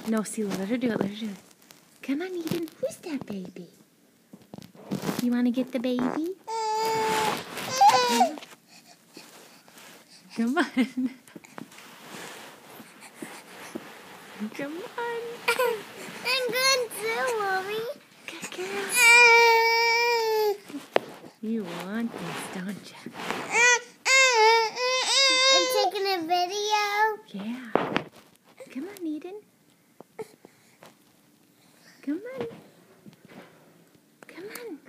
No, Selah, let her do it. Let her do it. Come on, Eden. Who's that baby? You want to get the baby? Come on. Come on. I'm going to, Mommy. Good girl. You want this, don't you? I'm taking a video. Yeah. Come on, Eden. Come on. Come on.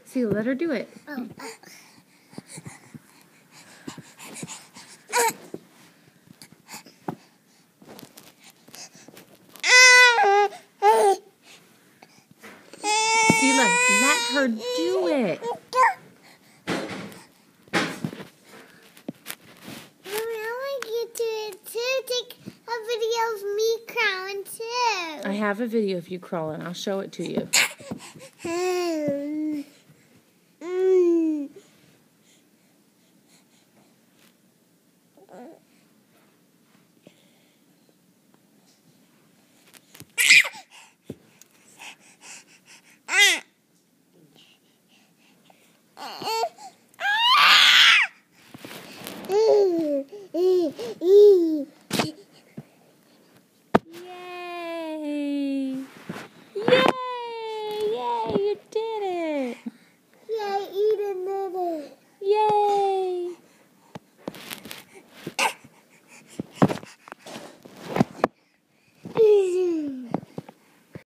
See, let her do it. Oh. Selah, let her do it. Take a video of me crawling too. I have a video of you crawling. I'll show it to you. Yay! Yay! Yay! You did